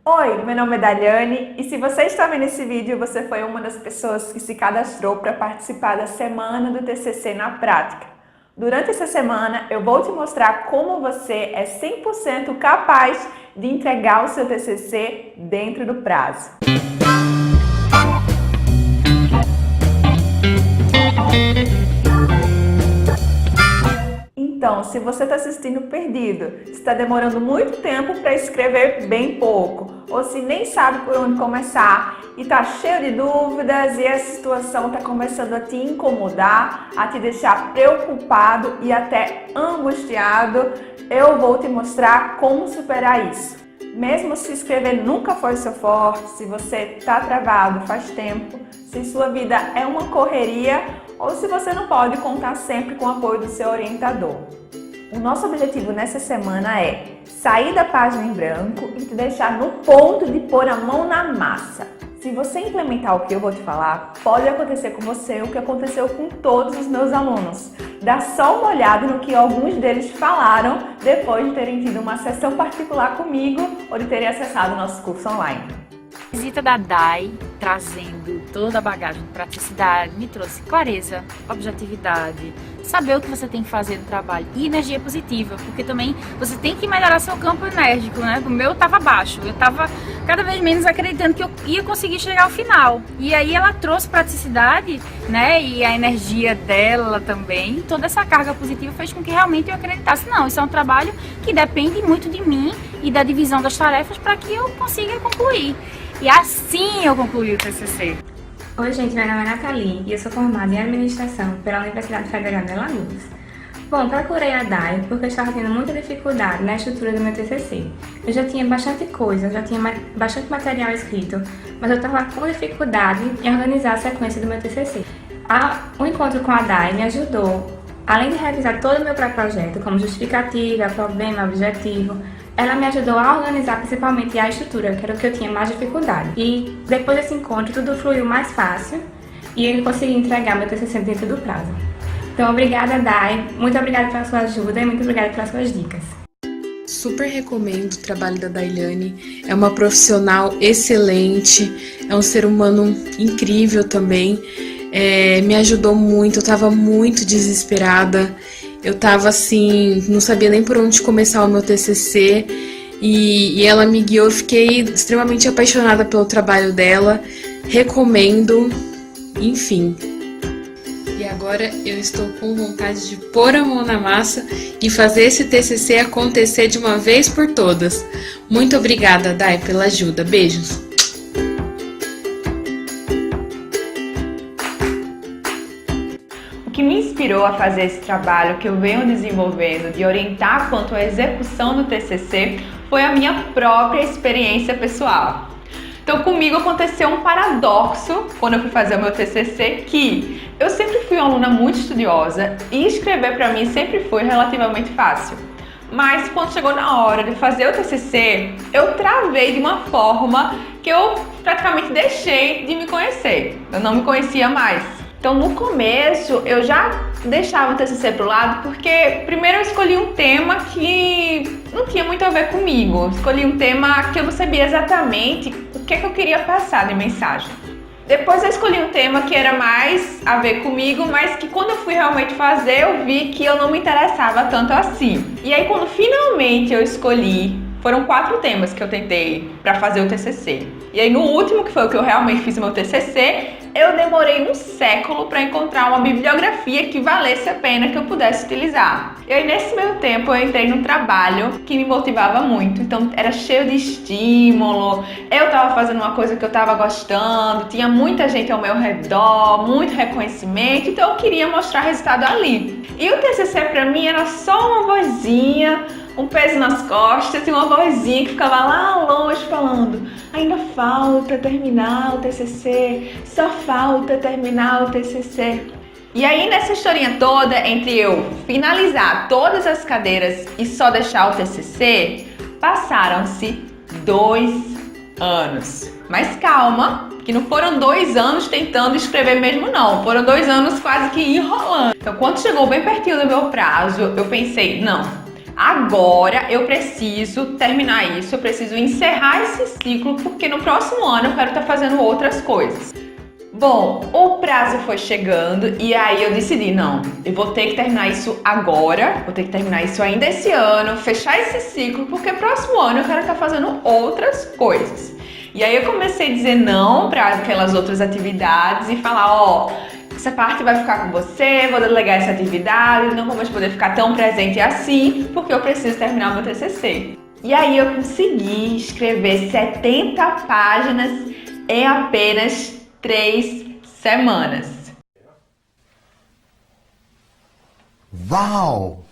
Oi, meu nome é Daiane e se você está vendo esse vídeo, você foi uma das pessoas que se cadastrou para participar da Semana do TCC na Prática. Durante essa semana, eu vou te mostrar como você é 100% capaz de entregar o seu TCC dentro do prazo. Então, se você está assistindo perdido, se está demorando muito tempo para escrever bem pouco, ou se nem sabe por onde começar e está cheio de dúvidas e a situação está começando a te incomodar, a te deixar preocupado e até angustiado, eu vou te mostrar como superar isso. Mesmo se escrever nunca foi seu forte, se você está travado faz tempo, se sua vida é uma correria ou se você não pode contar sempre com o apoio do seu orientador. O nosso objetivo nessa semana é sair da página em branco e te deixar no ponto de pôr a mão na massa. Se você implementar o que eu vou te falar, pode acontecer com você o que aconteceu com todos os meus alunos. Dá só uma olhada no que alguns deles falaram depois de terem tido uma sessão particular comigo ou de terem acessado o nosso curso online. A visita da Dai, trazendo toda a bagagem de praticidade, me trouxe clareza, objetividade, saber o que você tem que fazer no trabalho e energia positiva, porque também você tem que melhorar seu campo enérgico, né? O meu estava baixo, eu estava cada vez menos acreditando que eu ia conseguir chegar ao final. E aí ela trouxe praticidade, né? E a energia dela também, toda essa carga positiva fez com que realmente eu acreditasse, não, isso é um trabalho que depende muito de mim e da divisão das tarefas para que eu consiga concluir. E assim eu concluí o TCC. Oi gente, meu nome é Nathalie e eu sou formada em Administração pela Universidade Federal de Alagoas. Bom, procurei a DAI porque eu estava tendo muita dificuldade na estrutura do meu TCC. Eu já tinha bastante coisa, já tinha bastante material escrito, mas eu estava com dificuldade em organizar a sequência do meu TCC. O encontro com a DAI me ajudou, além de revisar todo o meu pré-projeto, como justificativa, problema, objetivo, ela me ajudou a organizar principalmente a estrutura, que era o que eu tinha mais dificuldade. E depois desse encontro, tudo fluiu mais fácil e eu consegui entregar meu TCC dentro do prazo. Então, obrigada, Dai. Muito obrigada pela sua ajuda e muito obrigada pelas suas dicas. Super recomendo o trabalho da Daiane. É uma profissional excelente, é um ser humano incrível também. Me ajudou muito, eu estava muito desesperada. Eu tava assim, não sabia nem por onde começar o meu TCC e ela me guiou, eu fiquei extremamente apaixonada pelo trabalho dela, recomendo, enfim. E agora eu estou com vontade de pôr a mão na massa e fazer esse TCC acontecer de uma vez por todas. Muito obrigada, Dai, pela ajuda. Beijos! O que me inspirou a fazer esse trabalho que eu venho desenvolvendo de orientar quanto à execução do TCC foi a minha própria experiência pessoal. Então comigo aconteceu um paradoxo quando eu fui fazer o meu TCC, que eu sempre fui uma aluna muito estudiosa e escrever para mim sempre foi relativamente fácil. Mas quando chegou na hora de fazer o TCC, eu travei de uma forma que eu praticamente deixei de me conhecer. Eu não me conhecia mais. Então, no começo, eu já deixava o TCC pro lado porque, primeiro, eu escolhi um tema que não tinha muito a ver comigo. Escolhi um tema que eu não sabia exatamente o que eu queria passar de mensagem. Depois, eu escolhi um tema que era mais a ver comigo, mas que quando eu fui realmente fazer, eu vi que eu não me interessava tanto assim. E aí, quando finalmente eu escolhi, foram 4 temas que eu tentei para fazer o TCC. E aí, no último, que foi o que eu realmente fiz o meu TCC, eu demorei um século para encontrar uma bibliografia que valesse a pena que eu pudesse utilizar. E aí, nesse meio tempo, eu entrei num trabalho que me motivava muito. Então, era cheio de estímulo, eu estava fazendo uma coisa que eu estava gostando, tinha muita gente ao meu redor, muito reconhecimento, então eu queria mostrar resultado ali. E o TCC para mim era só uma vozinha, um peso nas costas e uma vozinha que ficava lá longe falando: ainda falta terminar o TCC, só falta terminar o TCC. E aí, nessa historinha toda, entre eu finalizar todas as cadeiras e só deixar o TCC, passaram-se 2 anos. Mas calma, que não foram 2 anos tentando escrever mesmo não, foram 2 anos quase que enrolando. Então, quando chegou bem pertinho do meu prazo, eu pensei, não, agora eu preciso terminar isso, eu preciso encerrar esse ciclo, porque no próximo ano eu quero estar fazendo outras coisas. Bom, o prazo foi chegando e aí eu decidi, não, eu vou ter que terminar isso agora, vou ter que terminar isso ainda esse ano, fechar esse ciclo, porque próximo ano eu quero estar fazendo outras coisas. E aí eu comecei a dizer não para aquelas outras atividades e falar, ó, essa parte vai ficar com você, vou delegar essa atividade, não vou mais poder ficar tão presente assim, porque eu preciso terminar o meu TCC. E aí eu consegui escrever 70 páginas em apenas 3 semanas. Uau!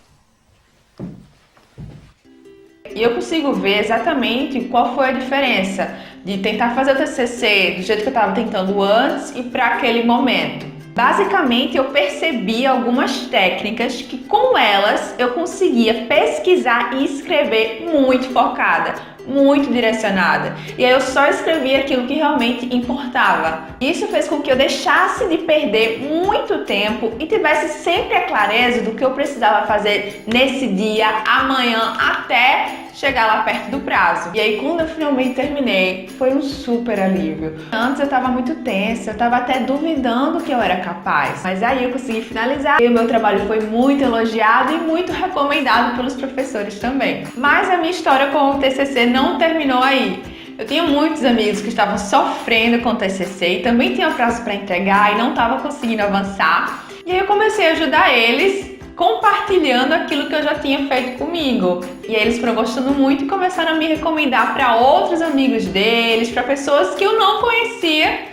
E eu consigo ver exatamente qual foi a diferença de tentar fazer o TCC do jeito que eu estava tentando antes e para aquele momento. Basicamente, eu percebi algumas técnicas que com elas eu conseguia pesquisar e escrever muito focada, muito direcionada. E aí eu só escrevia aquilo que realmente importava. Isso fez com que eu deixasse de perder muito tempo e tivesse sempre a clareza do que eu precisava fazer nesse dia, amanhã, até chegar lá perto do prazo. E aí quando eu finalmente terminei, foi um super alívio. Antes eu estava muito tensa, eu estava até duvidando que eu era capaz. Mas aí eu consegui finalizar e o meu trabalho foi muito elogiado e muito recomendado pelos professores também. Mas a minha história com o TCC não terminou aí. Eu tinha muitos amigos que estavam sofrendo com o TCC e também tinha prazo para entregar e não estavam conseguindo avançar. E aí eu comecei a ajudar eles compartilhando aquilo que eu já tinha feito comigo. E aí eles foram gostando muito e começaram a me recomendar para outros amigos deles, para pessoas que eu não conhecia.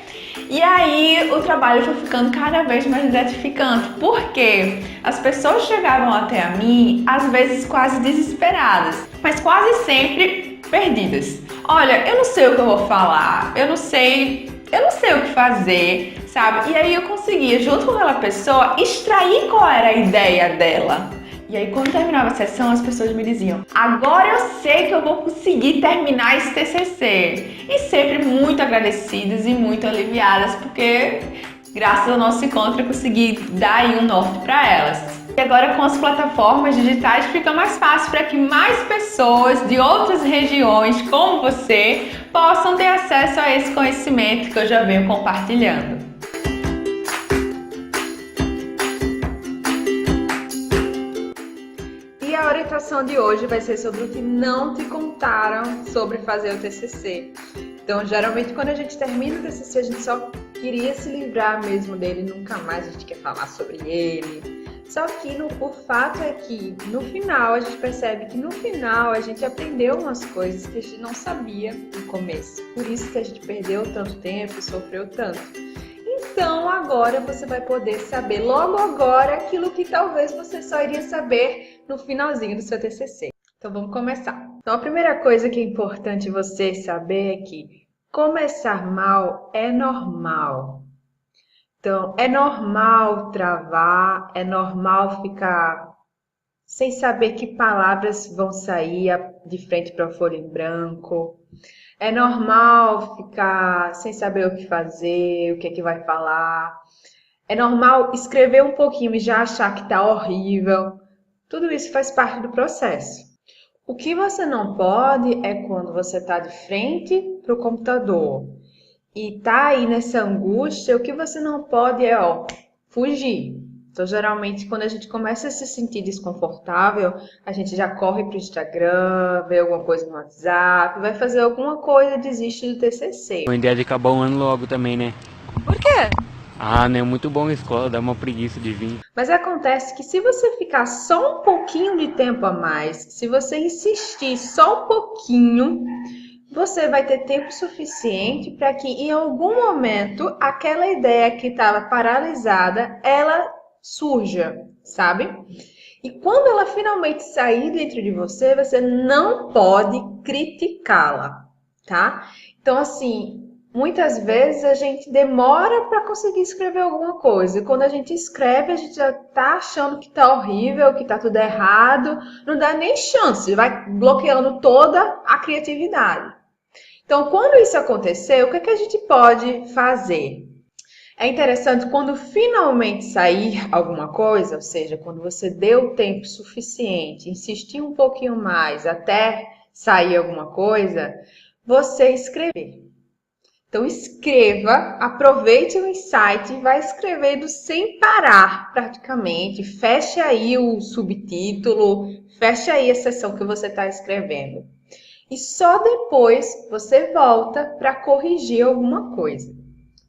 E aí o trabalho foi ficando cada vez mais gratificante, porque as pessoas chegavam até a mim, às vezes quase desesperadas, mas quase sempre perdidas. Olha, eu não sei o que eu vou falar, eu não sei o que fazer, sabe? E aí eu conseguia, junto com aquela pessoa, extrair qual era a ideia dela. E aí quando terminava a sessão, as pessoas me diziam, agora eu sei que eu vou conseguir terminar esse TCC. E sempre muito agradecidas e muito aliviadas, porque graças ao nosso encontro eu consegui dar aí um norte para elas. E agora com as plataformas digitais fica mais fácil para que mais pessoas de outras regiões como você possam ter acesso a esse conhecimento que eu já venho compartilhando. E a orientação de hoje vai ser sobre o que não te contaram sobre fazer o TCC. Então, geralmente, quando a gente termina o TCC, a gente só queria se livrar mesmo dele, nunca mais a gente quer falar sobre ele. Só que o fato é que, no final, a gente percebe que no final a gente aprendeu umas coisas que a gente não sabia no começo. Por isso que a gente perdeu tanto tempo e sofreu tanto. Então, agora você vai poder saber logo agora aquilo que talvez você só iria saber no finalzinho do seu TCC. Então, vamos começar. Então, a primeira coisa que é importante você saber é que começar mal é normal. Então, é normal travar, é normal ficar sem saber que palavras vão sair de frente para a folha em branco. É normal ficar sem saber o que fazer, o que é que vai falar. É normal escrever um pouquinho e já achar que está horrível. Tudo isso faz parte do processo. O que você não pode é quando você está de frente para o computador e tá aí nessa angústia, o que você não pode é, fugir. Então, geralmente, quando a gente começa a se sentir desconfortável, a gente já corre pro Instagram, vê alguma coisa no WhatsApp, vai fazer alguma coisa e desiste do TCC. Uma ideia de acabar um ano logo também, né? Por quê? Ah, não é muito bom a escola, dá uma preguiça de vir. Mas acontece que se você ficar só um pouquinho de tempo a mais, se você insistir só um pouquinho, você vai ter tempo suficiente para que em algum momento aquela ideia que estava paralisada, ela surja, sabe? E quando ela finalmente sair dentro de você, você não pode criticá-la, tá? Então, assim, muitas vezes a gente demora para conseguir escrever alguma coisa. E quando a gente escreve, a gente já tá achando que tá horrível, que tá tudo errado. Não dá nem chance, vai bloqueando toda a criatividade. Então, quando isso acontecer, o que é que a gente pode fazer? É interessante quando finalmente sair alguma coisa, ou seja, quando você deu tempo suficiente, insistiu um pouquinho mais até sair alguma coisa, você escrever. Então escreva, aproveite o insight e vai escrevendo sem parar, praticamente. Feche aí o subtítulo, feche aí a seção que você está escrevendo. E só depois você volta para corrigir alguma coisa.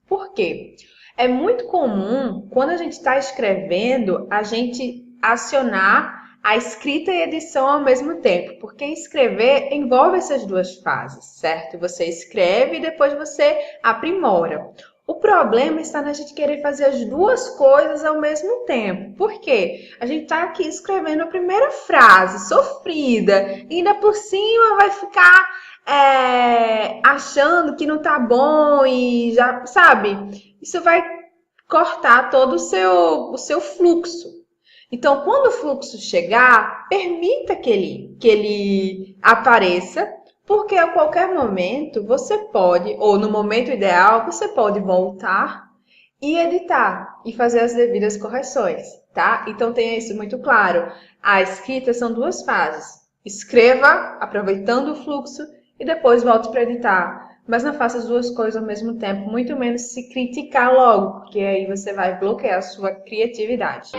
Por quê? É muito comum, quando a gente está escrevendo, a gente acionar a escrita e edição ao mesmo tempo, porque escrever envolve essas duas fases, certo? Você escreve e depois você aprimora. O problema está na gente querer fazer as duas coisas ao mesmo tempo. Por quê? A gente está aqui escrevendo a primeira frase, sofrida, e ainda por cima vai ficar achando que não tá bom e já, sabe? Isso vai cortar todo o seu fluxo. Então, quando o fluxo chegar, permita que ele apareça, porque a qualquer momento você pode, ou no momento ideal, você pode voltar e editar e fazer as devidas correções, tá? Então, tenha isso muito claro. A escrita são duas fases. Escreva, aproveitando o fluxo, e depois volte para editar. Mas não faça as duas coisas ao mesmo tempo, muito menos se criticar logo, porque aí você vai bloquear a sua criatividade.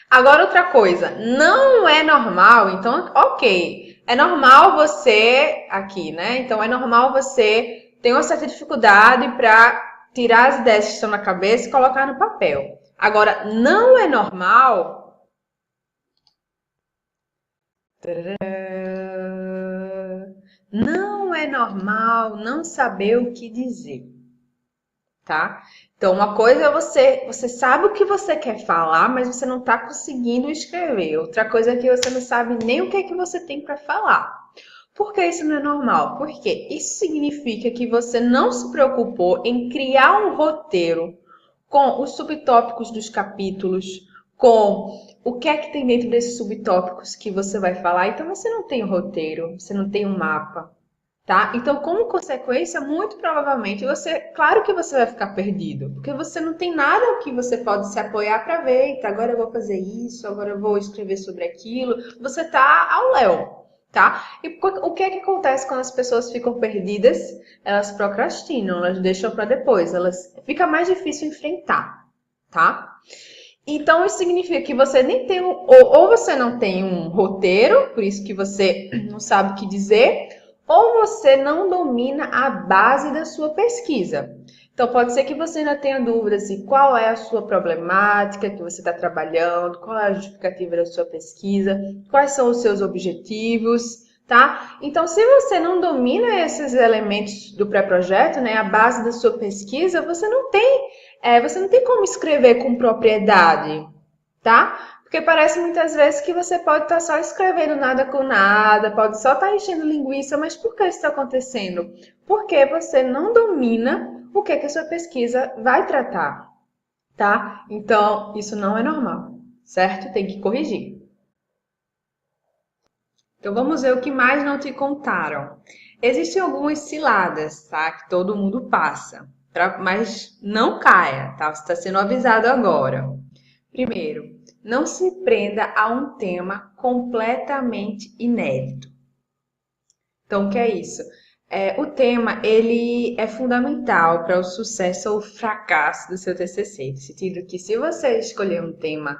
Agora outra coisa, não é normal, então, ok, é normal você, aqui, né? Então é normal você ter uma certa dificuldade para tirar as ideias que estão na cabeça e colocar no papel. Agora, não é normal... Não é normal não saber o que dizer, tá? Então, uma coisa é você sabe o que você quer falar, mas você não está conseguindo escrever. Outra coisa é que você não sabe nem o que é que você tem para falar. Por que isso não é normal? Porque isso significa que você não se preocupou em criar um roteiro com os subtópicos dos capítulos, com o que é que tem dentro desses subtópicos que você vai falar. Então, você não tem um roteiro, você não tem um mapa, tá? Então, como consequência, muito provavelmente, claro que você vai ficar perdido, porque você não tem nada que você pode se apoiar para ver, eita, agora eu vou fazer isso, agora eu vou escrever sobre aquilo. Você tá ao léu, tá? E o que é que acontece quando as pessoas ficam perdidas? Elas procrastinam, elas deixam para depois, fica mais difícil enfrentar, tá? Então, isso significa que você nem tem ou você não tem um roteiro, por isso que você não sabe o que dizer, ou você não domina a base da sua pesquisa. Então, pode ser que você ainda tenha dúvidas de qual é a sua problemática que você está trabalhando, qual é a justificativa da sua pesquisa, quais são os seus objetivos, tá? Então, se você não domina esses elementos do pré-projeto, né, a base da sua pesquisa, você não tem como escrever com propriedade, tá? Porque parece muitas vezes que você pode estar só escrevendo nada com nada, pode só estar enchendo linguiça, mas por que isso está acontecendo? Porque você não domina o que a sua pesquisa vai tratar, tá? Então, isso não é normal, certo? Tem que corrigir. Então, vamos ver o que mais não te contaram. Existem algumas ciladas, tá? Que todo mundo passa, mas não caia, tá? Você está sendo avisado agora. Primeiro, não se prenda a um tema completamente inédito. Então, o que é isso? O tema, ele é fundamental para o sucesso ou fracasso do seu TCC, no sentido que se você escolher um tema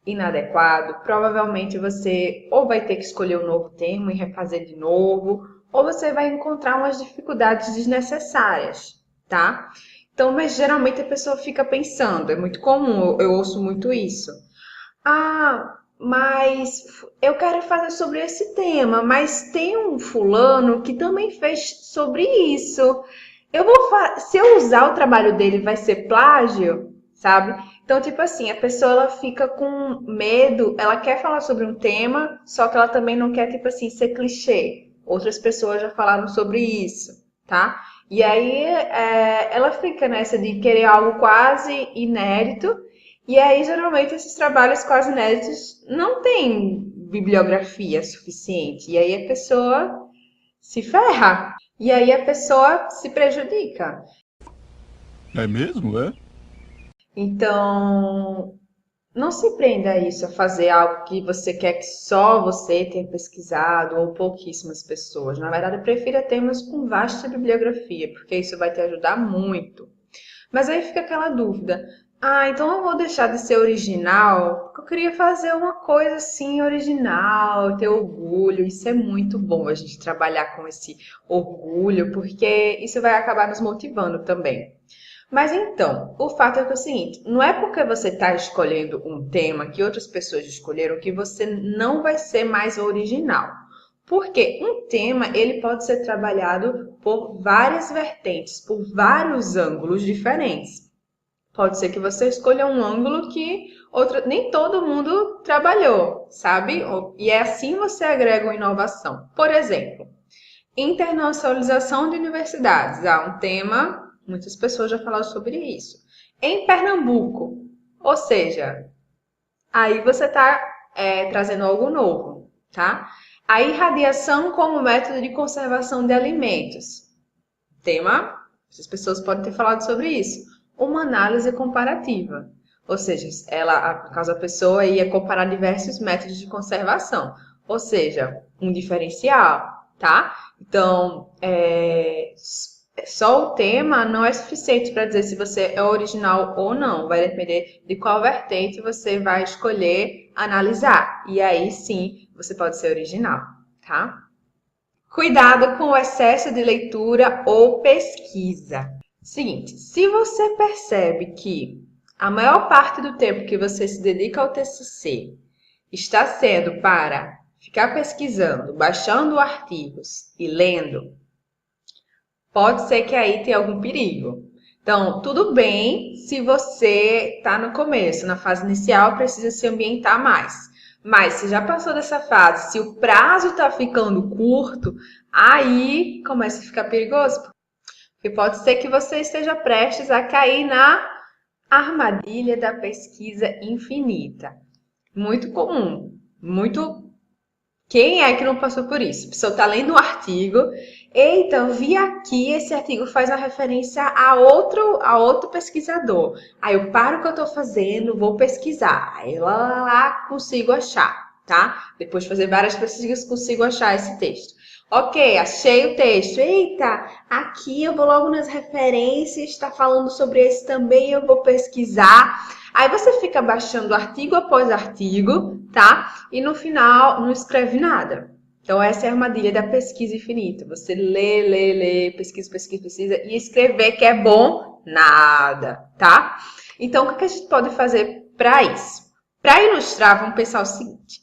inadequado, provavelmente você ou vai ter que escolher um novo tema e refazer de novo, ou você vai encontrar umas dificuldades desnecessárias, tá? Então, mas geralmente a pessoa fica pensando, é muito comum, eu ouço muito isso. Ah, mas eu quero fazer sobre esse tema, mas tem um fulano que também fez sobre isso. Se eu usar o trabalho dele, vai ser plágio, sabe? Então, tipo assim, a pessoa ela fica com medo, ela quer falar sobre um tema, só que ela também não quer, tipo assim, ser clichê. Outras pessoas já falaram sobre isso, tá? E aí ela fica nessa de querer algo quase inédito, E aí, geralmente, esses trabalhos quase inéditos não têm bibliografia suficiente. E aí a pessoa se ferra. E aí a pessoa se prejudica. É mesmo, é? Então, não se prenda a isso, a fazer algo que você quer que só você tenha pesquisado ou pouquíssimas pessoas. Na verdade, prefira temas com vasta bibliografia, porque isso vai te ajudar muito. Mas aí fica aquela dúvida. Então eu vou deixar de ser original, porque eu queria fazer uma coisa assim original, ter orgulho. Isso é muito bom, a gente trabalhar com esse orgulho, porque isso vai acabar nos motivando também. Mas então, o fato é que é o seguinte, não é porque você está escolhendo um tema que outras pessoas escolheram que você não vai ser mais original. Porque um tema, ele pode ser trabalhado por várias vertentes, por vários ângulos diferentes. Pode ser que você escolha um ângulo que nem todo mundo trabalhou, sabe? E é assim você agrega uma inovação. Por exemplo, internacionalização de universidades. Um tema, muitas pessoas já falaram sobre isso. Em Pernambuco, ou seja, aí você está trazendo algo novo, tá? A irradiação como método de conservação de alimentos. Tema, as pessoas podem ter falado sobre isso. Uma análise comparativa. Ou seja, a pessoa ia comparar diversos métodos de conservação. Ou seja, um diferencial, tá? Então, só o tema não é suficiente para dizer se você é original ou não. Vai depender de qual vertente você vai escolher analisar. E aí sim, você pode ser original, tá? Cuidado com o excesso de leitura ou pesquisa. Seguinte, se você percebe que a maior parte do tempo que você se dedica ao TCC está sendo para ficar pesquisando, baixando artigos e lendo, pode ser que aí tenha algum perigo. Então, tudo bem se você está no começo, na fase inicial, precisa se ambientar mais. Mas se já passou dessa fase, se o prazo está ficando curto, aí começa a ficar perigoso. Porque pode ser que você esteja prestes a cair na armadilha da pesquisa infinita. Muito comum. Quem é que não passou por isso? A pessoa está lendo um artigo. Eita, eu vi aqui, esse artigo faz uma referência a outro pesquisador. Aí eu paro o que eu estou fazendo, vou pesquisar. Aí lá consigo achar, tá? Depois de fazer várias pesquisas, consigo achar esse texto. Ok, achei o texto. Eita, aqui eu vou logo nas referências, está falando sobre esse também, eu vou pesquisar. Aí você fica baixando artigo após artigo, tá? E no final não escreve nada. Então essa é a armadilha da pesquisa infinita. Você lê, pesquisa, e escrever que é bom, nada, tá? Então o que a gente pode fazer para isso? Para ilustrar, vamos pensar o seguinte.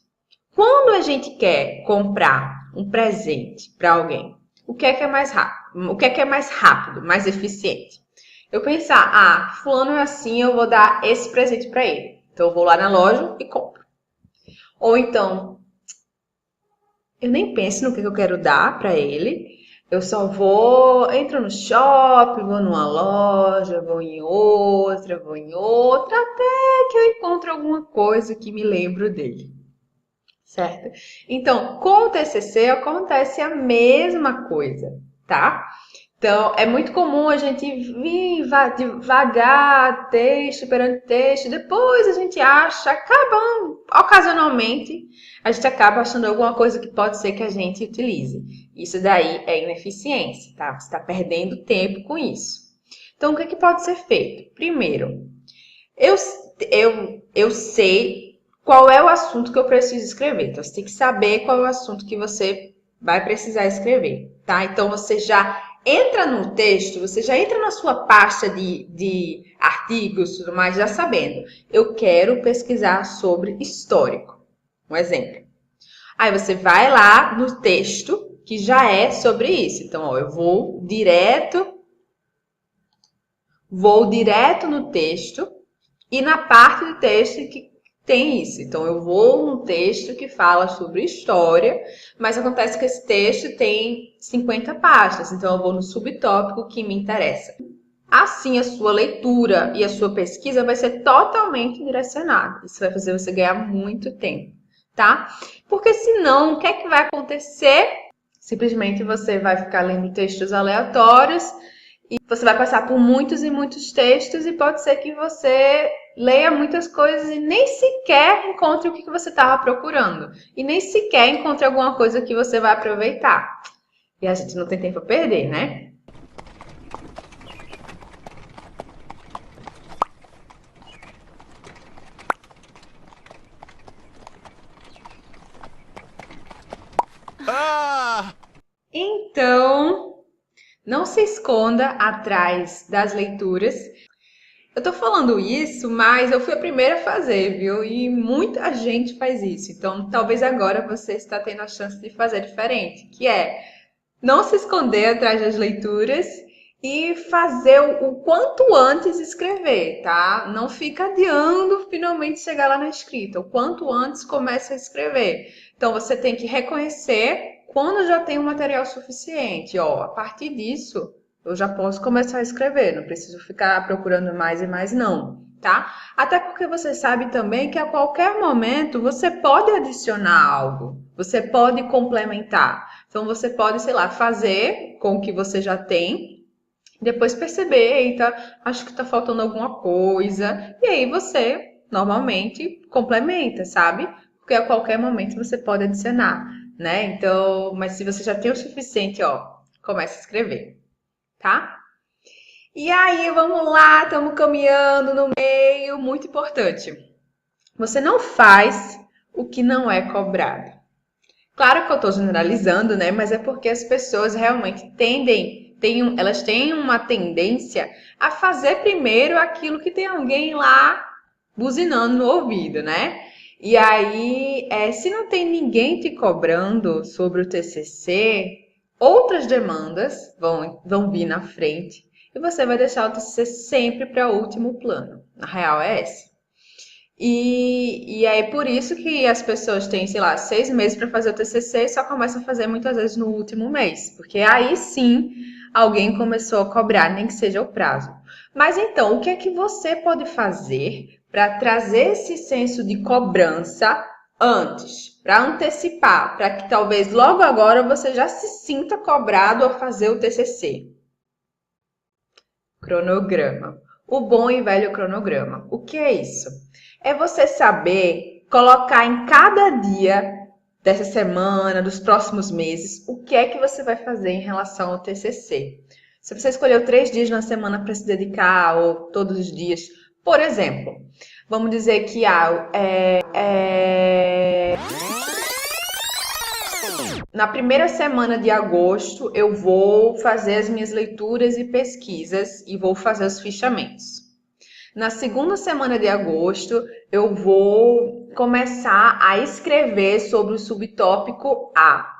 Quando a gente quer comprar um presente para alguém, o que é mais rápido? O que é mais rápido, mais eficiente? Eu pensar, fulano é assim, eu vou dar esse presente para ele. Então eu vou lá na loja e compro. Ou então, eu nem penso no que eu quero dar para ele. Eu só entro no shopping, vou numa loja, vou em outra, até que eu encontro alguma coisa que me lembro dele. Certo? Então, com o TCC acontece a mesma coisa, tá? Então, é muito comum a gente vir devagar, texto, perante texto, depois a gente ocasionalmente, a gente acaba achando alguma coisa que pode ser que a gente utilize. Isso daí é ineficiência, tá? Você está perdendo tempo com isso. Então, o que pode ser feito? Primeiro, eu sei qual é o assunto que eu preciso escrever. Então, você tem que saber qual é o assunto que você vai precisar escrever, tá? Então, você já entra no texto, você já entra na sua pasta de artigos e tudo mais, já sabendo. Eu quero pesquisar sobre histórico. Um exemplo. Aí, você vai lá no texto, que já é sobre isso. Então, eu vou direto no texto e na parte do texto que tem isso. Então, eu vou num texto que fala sobre história, mas acontece que esse texto tem 50 páginas. Então, eu vou no subtópico que me interessa. Assim, a sua leitura e a sua pesquisa vai ser totalmente direcionada. Isso vai fazer você ganhar muito tempo, tá? Porque senão, o que é que vai acontecer? Simplesmente você vai ficar lendo textos aleatórios e você vai passar por muitos e muitos textos e pode ser que você leia muitas coisas e nem sequer encontre o que você estava procurando. E nem sequer encontre alguma coisa que você vai aproveitar. E a gente não tem tempo a perder, né? Então, não se esconda atrás das leituras. Eu tô falando isso, mas eu fui a primeira a fazer, viu? E muita gente faz isso. Então, talvez agora você está tendo a chance de fazer diferente, que é não se esconder atrás das leituras e fazer o quanto antes escrever, tá? Não fica adiando finalmente chegar lá na escrita. O quanto antes começa a escrever. Então, você tem que reconhecer quando já tem um material suficiente. Ó, a partir disso, eu já posso começar a escrever. Não preciso ficar procurando mais e mais, não, tá? Até porque você sabe também que a qualquer momento você pode adicionar algo. Você pode complementar. Então, você pode, sei lá, fazer com o que você já tem, depois perceber, eita, acho que tá faltando alguma coisa. E aí você, normalmente, complementa, sabe? Porque a qualquer momento você pode adicionar, né? Então, mas se você já tem o suficiente, ó, comece a escrever, tá? E aí, vamos lá, estamos caminhando no meio, muito importante. Você não faz o que não é cobrado. Claro que eu estou generalizando, né? Mas é porque as pessoas realmente elas têm uma tendência a fazer primeiro aquilo que tem alguém lá buzinando no ouvido, né? E aí, se não tem ninguém te cobrando sobre o TCC, outras demandas vão vir na frente e você vai deixar o TCC sempre para o último plano. Na real é essa. E é por isso que as pessoas têm, sei lá, 6 meses para fazer o TCC e só começam a fazer muitas vezes no último mês. Porque aí sim alguém começou a cobrar, nem que seja o prazo. Mas então, o que é que você pode fazer para trazer esse senso de cobrança antes? Para antecipar, para que talvez logo agora você já se sinta cobrado ao fazer o TCC. Cronograma. O bom e velho cronograma. O que é isso? É você saber colocar em cada dia dessa semana, dos próximos meses, o que é que você vai fazer em relação ao TCC. Se você escolheu 3 dias na semana para se dedicar, ou todos os dias, por exemplo, vamos dizer que na primeira semana de agosto eu vou fazer as minhas leituras e pesquisas e vou fazer os fichamentos. Na segunda semana de agosto, eu vou começar a escrever sobre o subtópico A.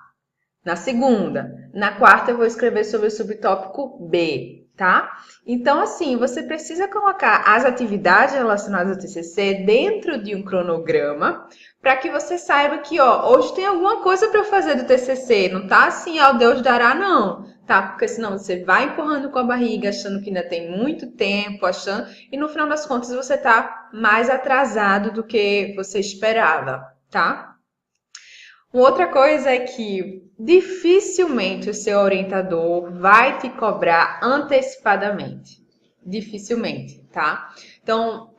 Na segunda. Na quarta, eu vou escrever sobre o subtópico B, tá? Então, assim, você precisa colocar as atividades relacionadas ao TCC dentro de um cronograma para que você saiba que, ó, hoje tem alguma coisa para eu fazer do TCC. Não tá assim, ó, Deus dará, não. Tá? Porque senão você vai empurrando com a barriga, achando que ainda tem muito tempo, e no final das contas você tá mais atrasado do que você esperava, tá? Outra coisa é que dificilmente o seu orientador vai te cobrar antecipadamente. Dificilmente, tá? Então,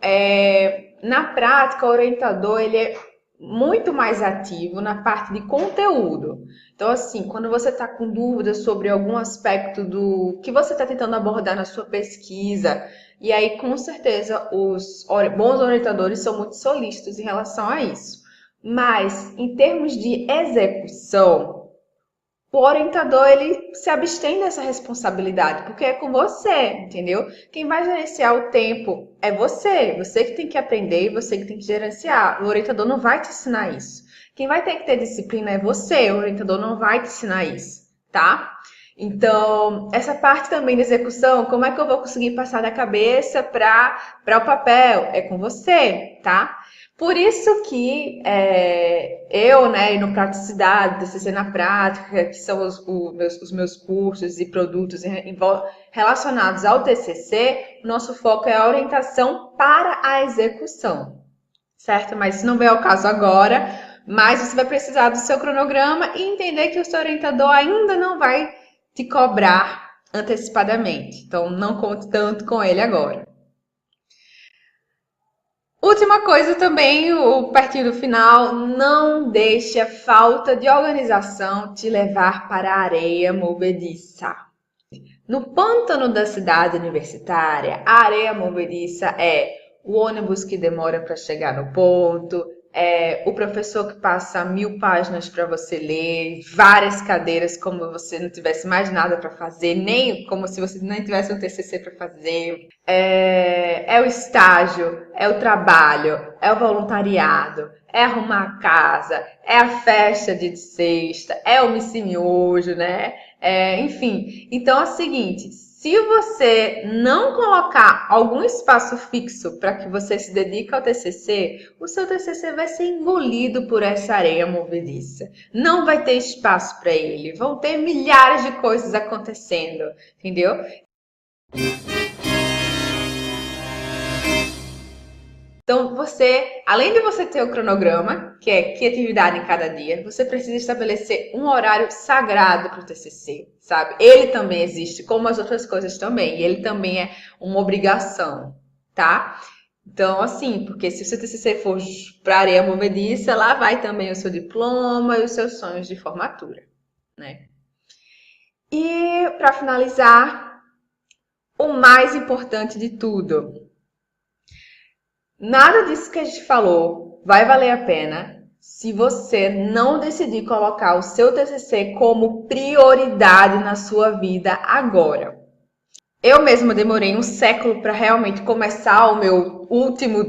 na prática, o orientador, ele é muito mais ativo na parte de conteúdo. Então, assim, quando você está com dúvidas sobre algum aspecto do que você está tentando abordar na sua pesquisa, e aí, com certeza, os bons orientadores são muito solícitos em relação a isso. Mas, em termos de execução, o orientador, ele se abstém dessa responsabilidade, porque é com você, entendeu? Quem vai gerenciar o tempo é você que tem que aprender e você que tem que gerenciar. O orientador não vai te ensinar isso. Quem vai ter que ter disciplina é você, o orientador não vai te ensinar isso, tá? Então, essa parte também da execução, como é que eu vou conseguir passar da cabeça para o papel? É com você, tá? Por isso que eu, né, e no Praticidade, TCC na Prática, que são os meus cursos e produtos relacionados ao TCC, nosso foco é a orientação para a execução, certo? Mas isso não vem ao caso agora, mas você vai precisar do seu cronograma e entender que o seu orientador ainda não vai te cobrar antecipadamente, então não conte tanto com ele agora. Última coisa também, pertinho do final, não deixe a falta de organização te levar para a areia movediça. No pântano da cidade universitária, a areia movediça é o ônibus que demora para chegar no ponto, é o professor que passa 1000 páginas para você ler, várias cadeiras como se você não tivesse mais nada para fazer, nem como se você nem tivesse um TCC para fazer. É o estágio, é o trabalho, é o voluntariado, é arrumar a casa, é a festa de sexta, é o miojo, né? Enfim, então é o seguinte, se você não colocar algum espaço fixo para que você se dedique ao TCC, o seu TCC vai ser engolido por essa areia movediça. Não vai ter espaço para ele, vão ter milhares de coisas acontecendo, entendeu? Então, além de você ter o cronograma, que é que atividade em cada dia, você precisa estabelecer um horário sagrado para o TCC, sabe? Ele também existe, como as outras coisas também, e ele também é uma obrigação, tá? Então, assim, porque se o seu TCC for para areia movediça, lá vai também o seu diploma e os seus sonhos de formatura, né? E, para finalizar, o mais importante de tudo, nada disso que a gente falou vai valer a pena se você não decidir colocar o seu TCC como prioridade na sua vida agora. Eu mesma demorei um século para realmente começar o meu último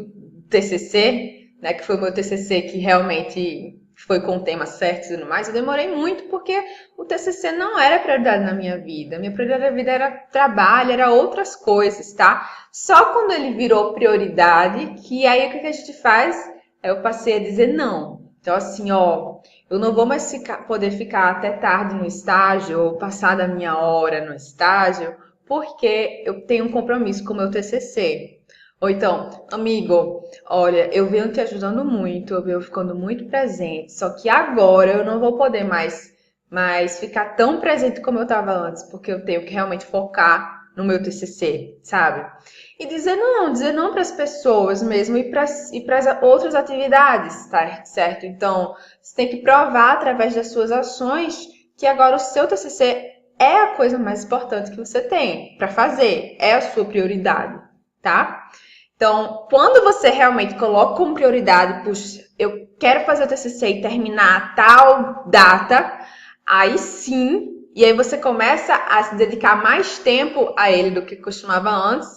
TCC, né, que foi o meu TCC que realmente foi com o tema certo e tudo mais. Eu demorei muito porque o TCC não era prioridade na minha vida. Minha prioridade na vida era trabalho, era outras coisas, tá? Só quando ele virou prioridade, que aí o que a gente faz? Eu passei a dizer não. Então, assim, ó, eu não vou mais poder ficar até tarde no estágio ou passar da minha hora no estágio, porque eu tenho um compromisso com o meu TCC. Ou então, amigo, olha, eu venho te ajudando muito, eu venho ficando muito presente, só que agora eu não vou poder mais ficar tão presente como eu estava antes, porque eu tenho que realmente focar no meu TCC, sabe? E dizer não para as pessoas mesmo e para as outras atividades, tá certo? Então, você tem que provar através das suas ações que agora o seu TCC é a coisa mais importante que você tem para fazer, é a sua prioridade, tá? Então, quando você realmente coloca como prioridade, puxa, eu quero fazer o TCC e terminar tal data, aí sim, e aí você começa a se dedicar mais tempo a ele do que costumava antes,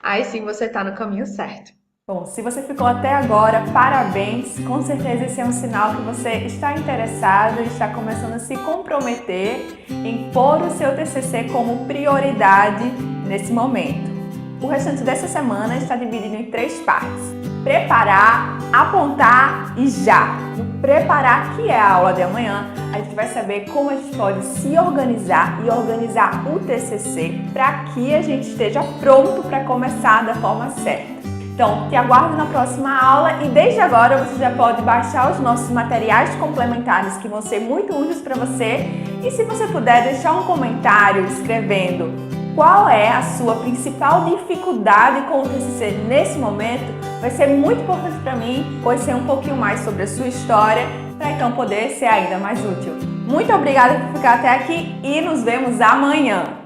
aí sim você está no caminho certo. Bom, se você ficou até agora, parabéns! Com certeza esse é um sinal que você está interessado e está começando a se comprometer em pôr o seu TCC como prioridade nesse momento. O restante dessa semana está dividido em 3 partes: preparar, apontar e já. No preparar, que é a aula de amanhã, a gente vai saber como a gente pode se organizar e organizar o TCC para que a gente esteja pronto para começar da forma certa. Então, te aguardo na próxima aula e desde agora você já pode baixar os nossos materiais complementares que vão ser muito úteis para você. E se você puder deixar um comentário escrevendo qual é a sua principal dificuldade com o TCC nesse momento, vai ser muito importante para mim conhecer um pouquinho mais sobre a sua história, para então poder ser ainda mais útil. Muito obrigada por ficar até aqui e nos vemos amanhã!